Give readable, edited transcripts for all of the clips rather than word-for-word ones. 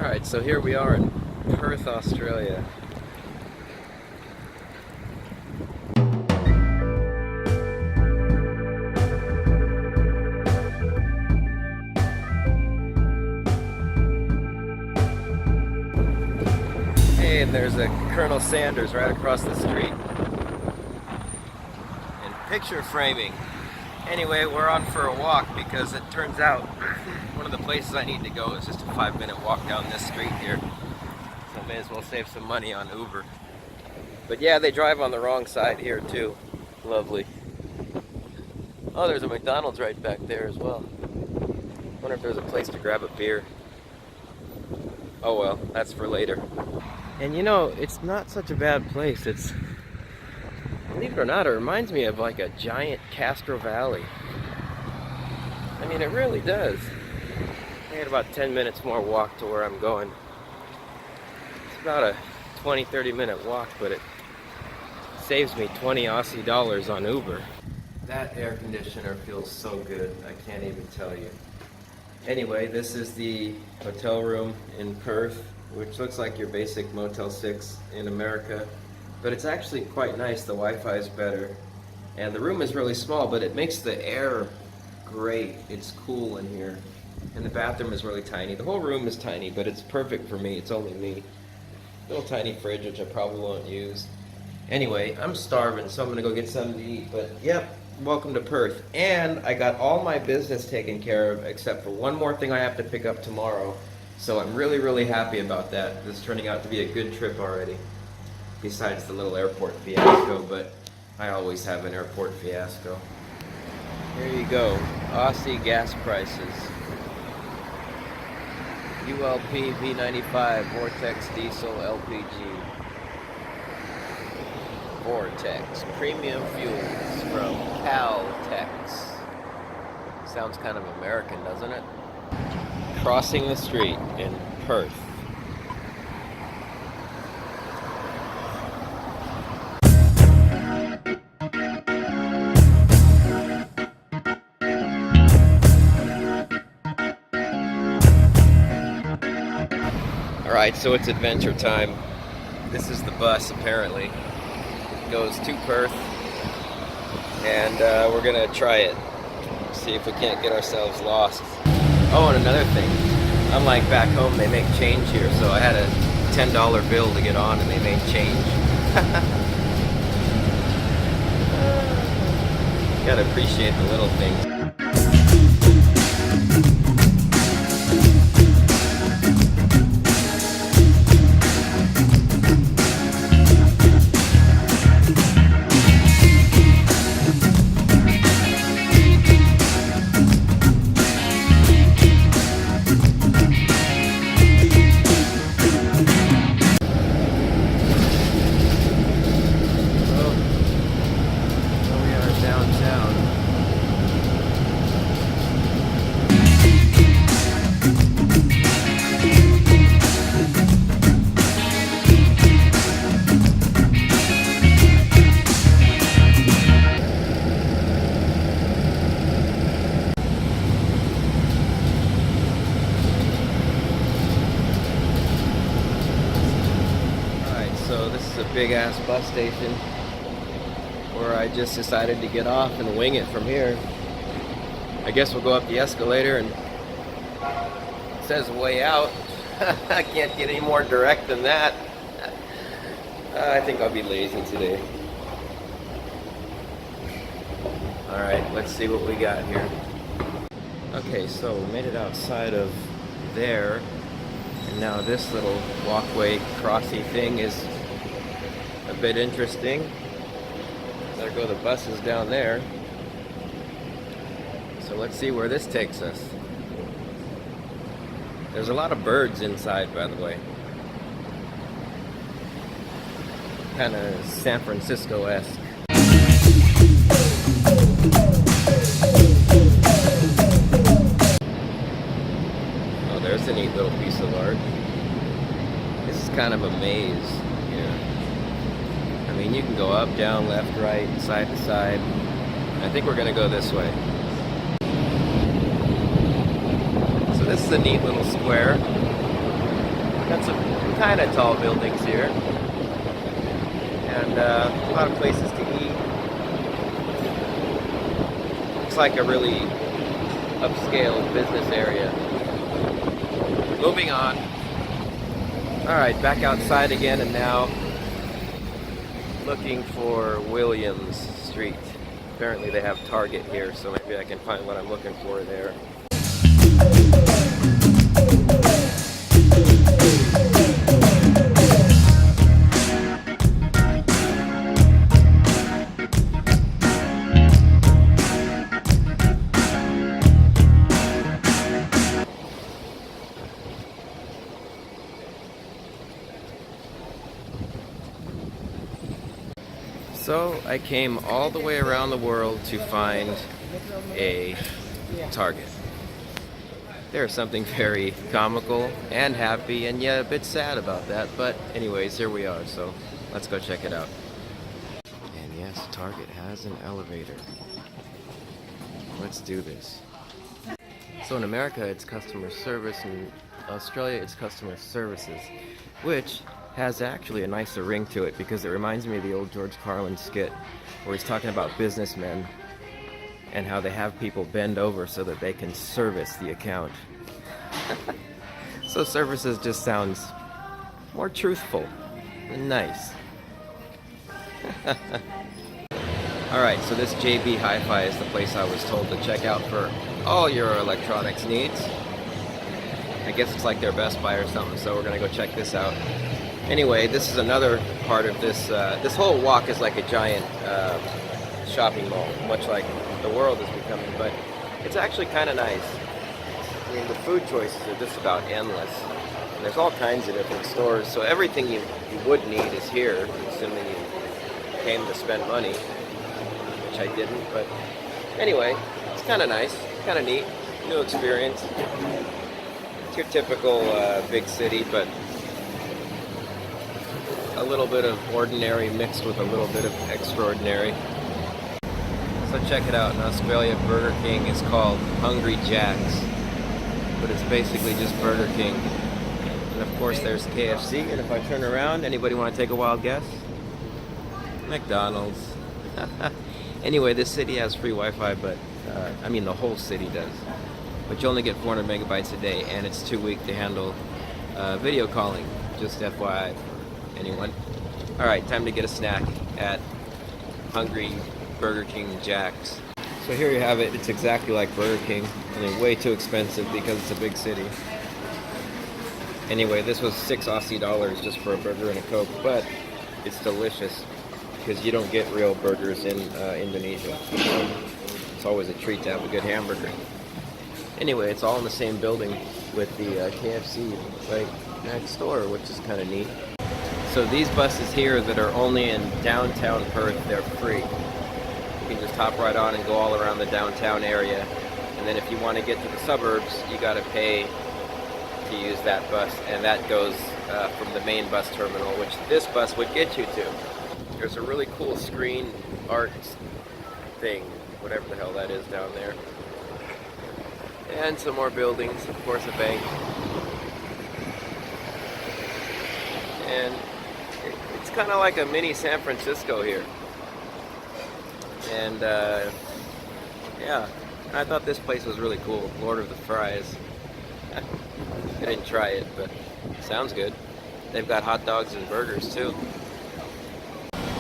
Alright, so here we are in Perth, Australia. Hey, and there's a Colonel Sanders right across the street. And picture framing. Anyway, we're on for a walk because it turns out one of the places I need to go is just a 5-minute walk down this street here. So I may as well save some money on Uber. But yeah, they drive on the wrong side here too. Lovely. Oh, there's a McDonald's right back there as well. Wonder if there's a place to grab a beer. Oh well, that's for later. And you know, it's not such a bad place. It's, believe it or not, it reminds me of like a giant Castro Valley. I mean, it really does. I had about 10 minutes more walk to where I'm going. It's about a 20-30 minute walk, but it saves me 20 Aussie dollars on Uber. That air conditioner feels so good, I can't even tell you. Anyway, this is the hotel room in Perth, which looks like your basic Motel 6 in America. But it's actually quite nice. The Wi-Fi is better. And the room is really small, but it makes the air great. It's cool in here. And the bathroom is really tiny. The whole room is tiny, but it's perfect for me. It's only me. Little tiny fridge, which I probably won't use. Anyway, I'm starving, so I'm gonna go get something to eat. But yep, welcome to Perth. And I got all my business taken care of, except for one more thing I have to pick up tomorrow. So I'm really, really happy about that. This is turning out to be a good trip already. Besides the little airport fiasco, but I always have an airport fiasco. Here you go, Aussie gas prices. ULP V95 Vortex Diesel LPG. Vortex Premium Fuels from Caltex. Sounds kind of American, doesn't it? Crossing the street in Perth. Alright, so it's adventure time. This is the bus, apparently. It goes to Perth. And we're gonna try it. See if we can't get ourselves lost. Oh, and another thing. Unlike back home, they make change here. So I had a $10 bill to get on and they made change. You gotta appreciate the little things. So this is a big ass bus station where I just decided to get off and wing it from here. I guess we'll go up the escalator and it says way out. I can't get any more direct than that. I think I'll be lazy today. Alright, let's see what we got here. Okay, so we made it outside of there. And now this little walkway crossy thing is a bit interesting. There go the buses down there. So let's see where this takes us. There's a lot of birds inside, by the way. Kind of San Francisco-esque. Oh, there's a neat little piece of art. This is kind of a maze here. I mean, you can go up, down, left, right, side to side. I think we're gonna go this way. So this is a neat little square. Got some kind of tall buildings here, and a lot of places to eat. Looks like a really upscale business area. Moving on. Alright, back outside again, and now looking for Williams Street. Apparently they have Target here, so maybe I can find what I'm looking for there. So I came all the way around the world to find a Target. There's something very comical and happy, and yeah, a bit sad about that, but anyways, here we are, so let's go check it out. And yes, Target has an elevator. Let's do this. So in America, it's customer service, and in Australia, it's customer services, which has actually a nicer ring to it, because it reminds me of the old George Carlin skit where he's talking about businessmen and how they have people bend over so that they can service the account. So services just sounds more truthful and nice. Alright, so this JB Hi-Fi is the place I was told to check out for all your electronics needs. I guess it's like their Best Buy or something, so we're gonna go check this out. Anyway, this is another part of this. This whole walk is like a giant shopping mall, much like the world is becoming, but it's actually kind of nice. I mean, the food choices are just about endless. And there's all kinds of different stores, so everything you would need is here, assuming you came to spend money, which I didn't, but anyway, it's kind of nice, kind of neat, new experience. It's your typical big city, but a little bit of ordinary mixed with a little bit of extraordinary. So check it out, in Australia, Burger King is called Hungry Jack's, but it's basically just Burger King. And of course there's KFC, and if I turn around, anybody want to take a wild guess? McDonald's. Anyway, this city has free Wi-Fi, but I mean the whole city does. But you only get 400 megabytes a day, and it's too weak to handle video calling, just FYI. Anyone? Alright, time to get a snack at Hungry Burger King Jack's. So here you have it. It's exactly like Burger King, only way too expensive because it's a big city. Anyway, this was $6 Aussie just for a burger and a Coke, but it's delicious because you don't get real burgers in Indonesia. So it's always a treat to have a good hamburger. Anyway, it's all in the same building with the KFC right next door, which is kind of neat. So these buses here that are only in downtown Perth, they're free. You can just hop right on and go all around the downtown area. And then if you want to get to the suburbs, you got to pay to use that bus. And that goes from the main bus terminal, which this bus would get you to. There's a really cool screen art thing, whatever the hell that is down there. And some more buildings, of course a bank. And it's kind of like a mini San Francisco here. And yeah, I thought this place was really cool. Lord of the Fries. I didn't try it, but it sounds good. They've got hot dogs and burgers too.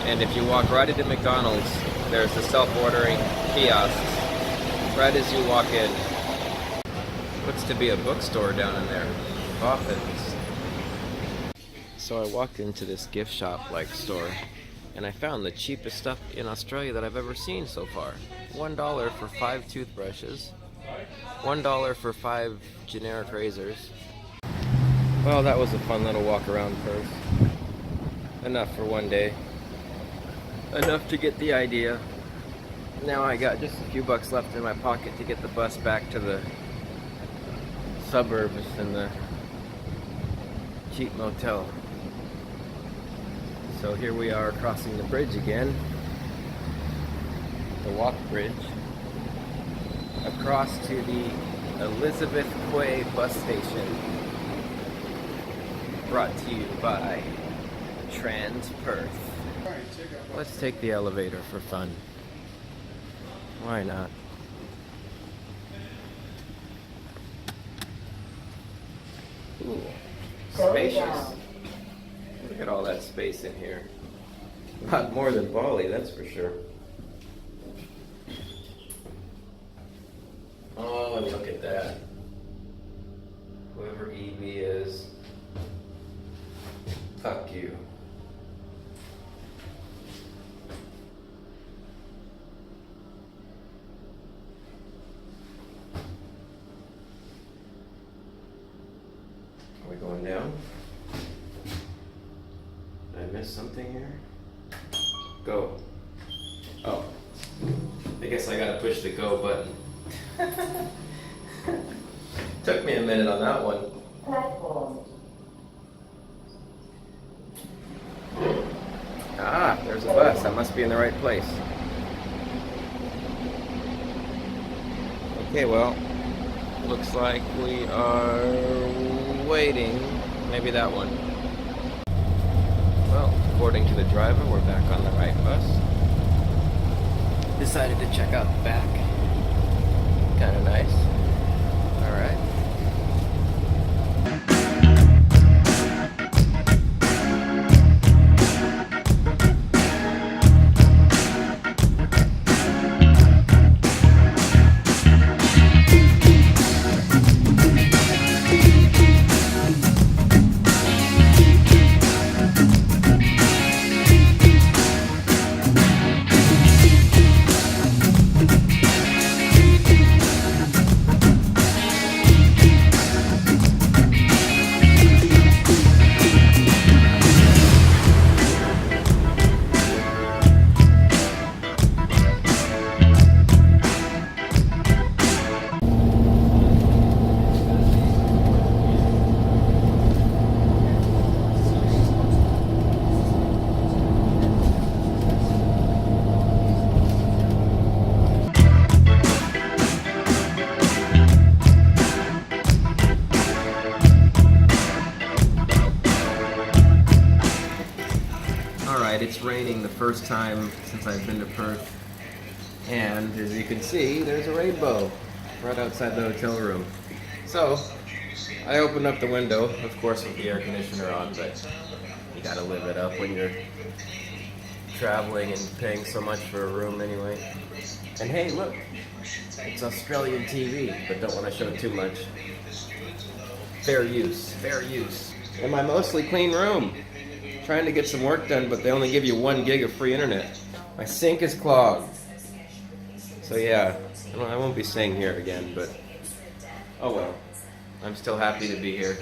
And if you walk right into McDonald's, there's the self-ordering kiosks right as you walk in. Looks to be a bookstore down in there. Coffins. So I walked into this gift shop-like store, and I found the cheapest stuff in Australia that I've ever seen so far. $1 for 5 toothbrushes, $1 for 5 generic razors. Well, that was a fun little walk around Perth. Enough for one day. Enough to get the idea. Now I got just a few bucks left in my pocket to get the bus back to the suburbs and the cheap motel. So here we are crossing the bridge again, the walk bridge, across to the Elizabeth Quay bus station. Brought to you by Trans Perth. Let's take the elevator for fun. Why not? Ooh, spacious. Look at all that space in here. A lot more than Bali, that's for sure. Oh, and look at that. Whoever Evie is, fuck you. Are we going down? Did I miss something here? Go. Oh. I guess I gotta push the go button. Took me a minute on that one. Ah, there's a bus. I must be in the right place. Okay, well, looks like we are waiting. Maybe that one. Well, according to the driver, we're back on the right bus. Decided to check out the back. Kind of nice. All right. It's raining the first time since I've been to Perth, and as you can see, there's a rainbow right outside the hotel room. So I opened up the window, of course with the air conditioner on, but you gotta live it up when you're traveling and paying so much for a room anyway. And hey, look, it's Australian TV, but don't want to show too much. Fair use, fair use. In my mostly clean room. Trying to get some work done, but they only give you 1 gig of free internet. My sink is clogged. So yeah, I won't be staying here again, but oh well. I'm still happy to be here.